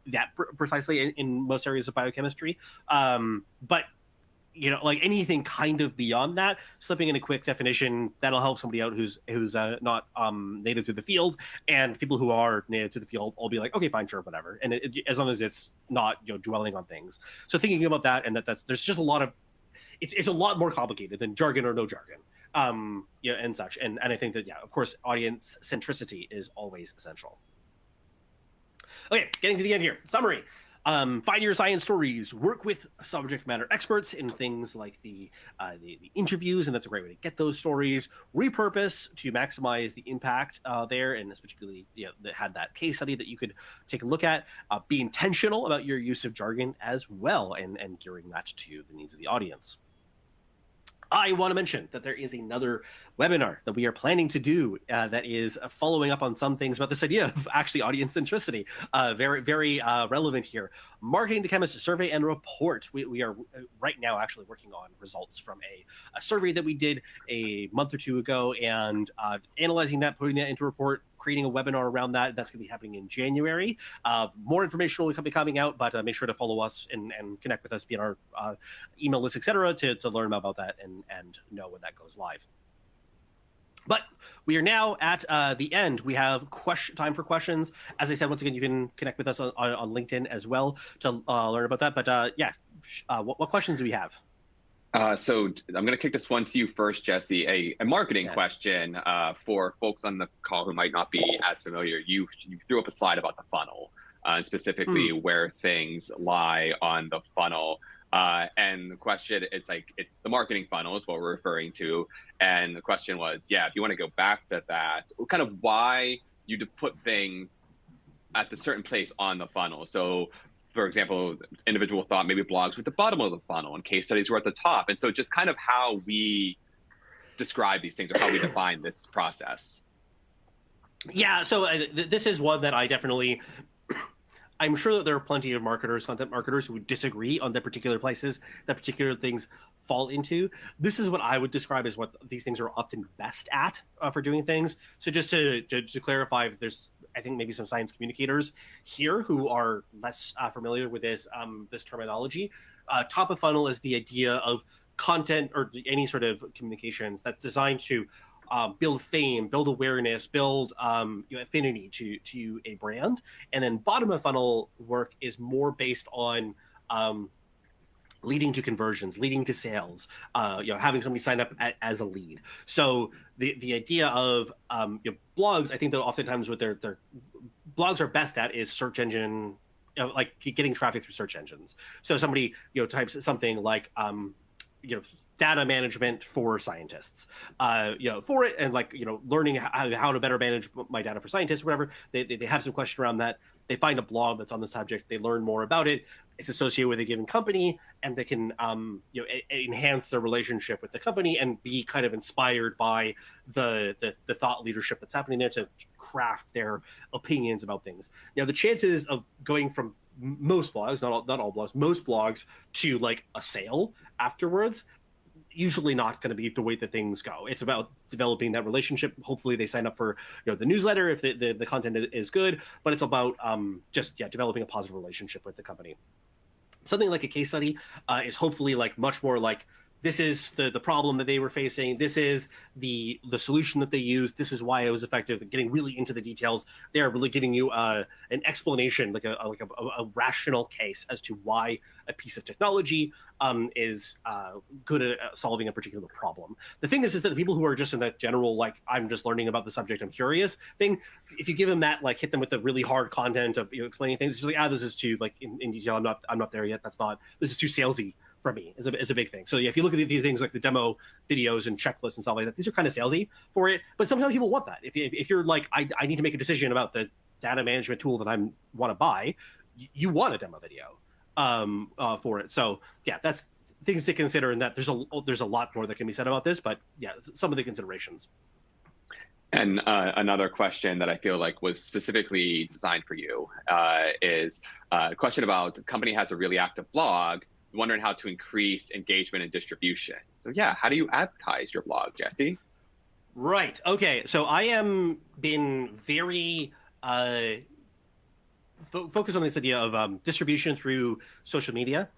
that precisely in most areas of biochemistry. But like anything kind of beyond that, slipping in a quick definition, that'll help somebody out who's not native to the field, and people who are native to the field will be like, okay, fine, sure, whatever. And as long as it's not dwelling on things. So thinking about that, and there's just a lot of, it's a lot more complicated than jargon or no jargon, yeah, and such. And I think that, yeah, of course, audience centricity is always essential. Okay, getting to the end here. Summary. Find your science stories. Work with subject matter experts in things like the interviews, and that's a great way to get those stories. Repurpose to maximize the impact there, and it's particularly, you know, that had that case study that you could take a look at. Be intentional about your use of jargon as well, and gearing that to the needs of the audience. I want to mention that there is another webinar that we are planning to do that is following up on some things about this idea of actually audience centricity. Very, very relevant here. Marketing to Chemists Survey and Report. We are right now actually working on results from a survey that we did a month or two ago, and analyzing that, putting that into a report, creating a webinar around that. That's going to be happening in January. More information will be coming out, but make sure to follow us and connect with us via our email list, etc., to learn about that and know when that goes live. But we are now at the end. We have time for questions. As I said, once again, you can connect with us on LinkedIn as well to learn about that. But yeah, what questions do we have? So I'm going to kick this one to you first, Jesse. A marketing question for folks on the call who might not be as familiar. You threw up a slide about the funnel, and specifically where things lie on the funnel. And the question is it's the marketing funnel is what we're referring to. And the question was, yeah, if you want to go back to that, kind of why you put things at the certain place on the funnel. So, for example, individual thought maybe blogs were at the bottom of the funnel and case studies were at the top. And so just kind of how we describe these things or how we define this process. Yeah, so this is one that I definitely, I'm sure that there are plenty of marketers, content marketers, who would disagree on the particular places that particular things fall into. This is what I would describe as what these things are often best at for doing things. So just to clarify, there's, I think, maybe some science communicators here who are less familiar with this this terminology. Top of funnel is the idea of content or any sort of communications that's designed to build fame, build awareness, build affinity to a brand. And then bottom of funnel work is more based on leading to conversions, leading to sales, having somebody sign up as a lead. So the idea of blogs, I think that oftentimes what their blogs are best at is search engine, like getting traffic through search engines. So somebody types something like data management for scientists, for it, and learning how to better manage my data for scientists, or whatever. They have some question around that. They find a blog that's on the subject. They learn more about it. It's associated with a given company, and they can enhance their relationship with the company and be kind of inspired by the thought leadership that's happening there to craft their opinions about things. Now, the chances of going from most blogs, not all blogs, most blogs to like a sale afterwards, usually not going to be the way that things go. It's about developing that relationship. Hopefully they sign up for the newsletter if the content is good, but it's about developing a positive relationship with the company. Something like a case study is hopefully like much more like, this is the problem that they were facing. This is the solution that they used. This is why it was effective. Getting really into the details. They are really giving you an explanation, like a rational case as to why a piece of technology is good at solving a particular problem. The thing is that the people who are just in that general, like, I'm just learning about the subject, I'm curious thing, if you give them that, like, hit them with the really hard content of explaining things, it's just like, this is too like in detail. I'm not there yet. This is too salesy for me is a big thing. So yeah, if you look at these things like the demo videos and checklists and stuff like that, these are kind of salesy for it. But sometimes people want that. If you're like, I need to make a decision about the data management tool that I want to buy, you want a demo video for it. So yeah, that's things to consider. And that there's a lot more that can be said about this. But yeah, some of the considerations. And another question that I feel like was specifically designed for you is a question about the company has a really active blog, wondering how to increase engagement and distribution. So yeah, how do you advertise your blog, Jesse? Right. Okay. So I am been very focused on this idea of distribution through social media,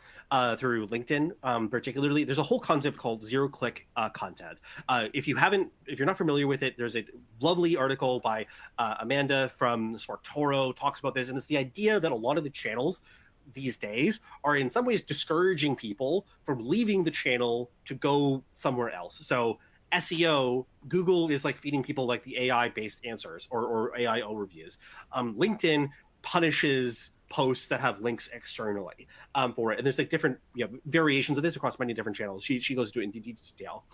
through LinkedIn, particularly. There's a whole concept called zero-click content. If you're not familiar with it, there's a lovely article by Amanda from SparkToro talks about this, and it's the idea that a lot of the channels these days are in some ways discouraging people from leaving the channel to go somewhere else. So SEO, Google is like feeding people like the AI based answers or AI overviews. LinkedIn punishes posts that have links externally for it. And there's like different variations of this across many different channels. She goes into it in detail.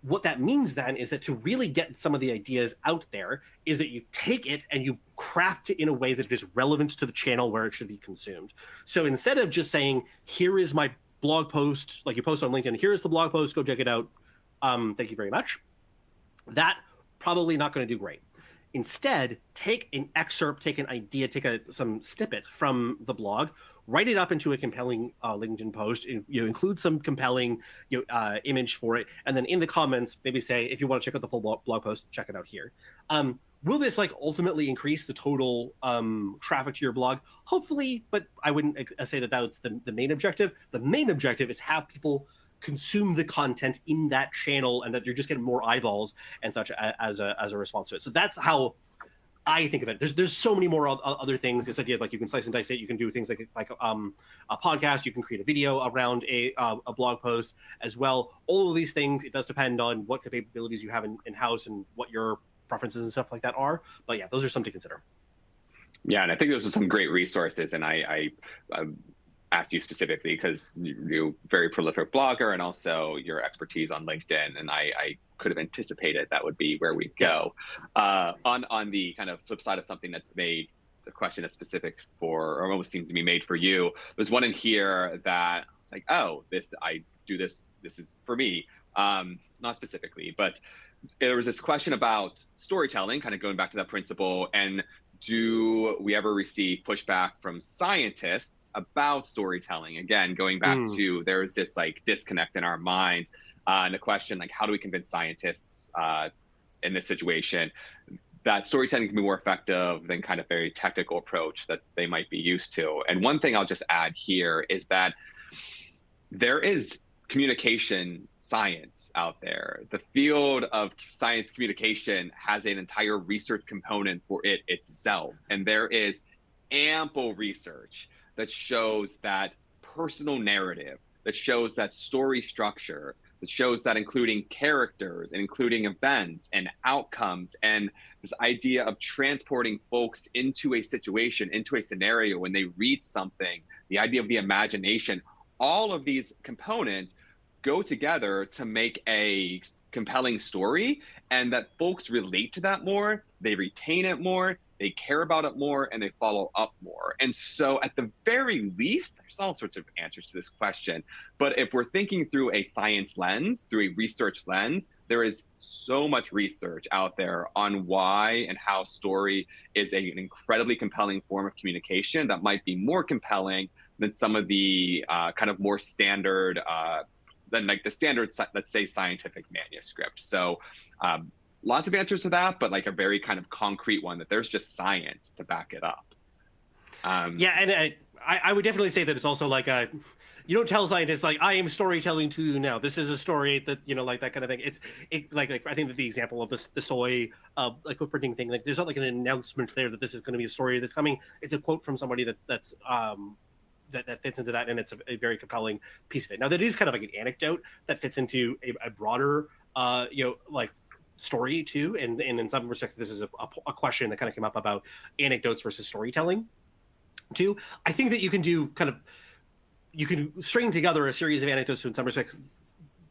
What that means then is that to really get some of the ideas out there is that you take it and you craft it in a way that is relevant to the channel where it should be consumed. So instead of just saying, here is my blog post, like you post on LinkedIn, here's the blog post, go check it out. Thank you very much. That probably not going to do great. Instead, take an excerpt, take an idea, take some snippet from the blog, write it up into a compelling LinkedIn post, include some compelling image for it, and then in the comments, maybe say, if you want to check out the full blog post, check it out here. Will this like ultimately increase the total traffic to your blog? Hopefully, but I wouldn't say that that's the main objective. The main objective is have people consume the content in that channel and that you're just getting more eyeballs and such as a response to it. So that's how I think of it. There's so many more other things. This idea of like you can slice and dice it. You can do things like a podcast. You can create a video around a blog post as well. All of these things, it does depend on what capabilities you have in-house and what your preferences and stuff like that are. But yeah, those are some to consider. Yeah, and I think those are some great resources. And I asked you specifically because you're a very prolific blogger and also your expertise on LinkedIn. And I could have anticipated that would be where we'd go. Yes. On the kind of flip side of something that's made the question that's specific for, or almost seems to be made for you, there's one in here that it's like, oh, I do this is for me. Not specifically, but there was this question about storytelling, kind of going back to that principle, and do we ever receive pushback from scientists about storytelling? Again, going back to there's this like disconnect in our minds, and the question like, how do we convince scientists in this situation that storytelling can be more effective than kind of very technical approach that they might be used to? And one thing I'll just add here is that there is communication science out there. The field of science communication has an entire research component for it itself. And there is ample research that shows that personal narrative, that shows that story structure, that shows that including characters and including events and outcomes and this idea of transporting folks into a situation, into a scenario when they read something, the idea of the imagination, all of these components go together to make a compelling story, and that folks relate to that more, they retain it more, they care about it more, and they follow up more. And so at the very least, there's all sorts of answers to this question. But if we're thinking through a science lens, through a research lens, there is so much research out there on why and how story is an incredibly compelling form of communication that might be more compelling than some of the kind of more standard, than like the standard, let's say, scientific manuscript. So lots of answers to that, but like a very kind of concrete one that there's just science to back it up. Yeah, and I would definitely say that it's also like you don't tell scientists like, I am storytelling to you now. This is a story that, like that kind of thing. Like I think that the example of the soy like footprinting thing, like there's not like an announcement there that this is going to be a story that's coming. It's a quote from somebody that's that fits into that, and it's a very compelling piece of it. Now, that is kind of like an anecdote that fits into a broader, like story too. And in some respects, this is a question that kind of came up about anecdotes versus storytelling too. I think that you can string together a series of anecdotes to, in some respects,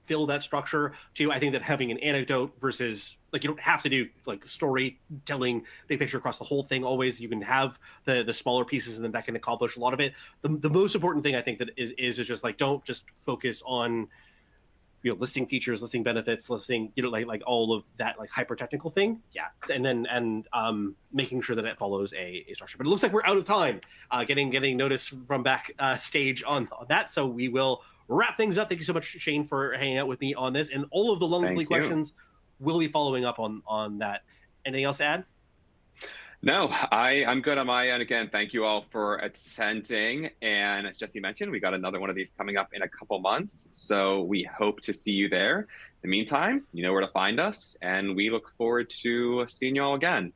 fill that structure too. I think that having an anecdote versus, like, you don't have to do like storytelling big picture across the whole thing always. You can have the smaller pieces, and then that can accomplish a lot of it. The most important thing I think that is just like, don't just focus on listing features, listing benefits, listing like all of that like hyper technical thing. Yeah, and making sure that it follows a structure. But it looks like we're out of time. Getting notice from back stage on that, so we will wrap things up. Thank you so much, Shane, for hanging out with me on this, and all of the lonely questions. We'll be following up on that. Anything else to add? No, I'm good on my end. Again, thank you all for attending. And as Jesse mentioned, we got another one of these coming up in a couple months. So we hope to see you there. In the meantime, you know where to find us, and we look forward to seeing you all again.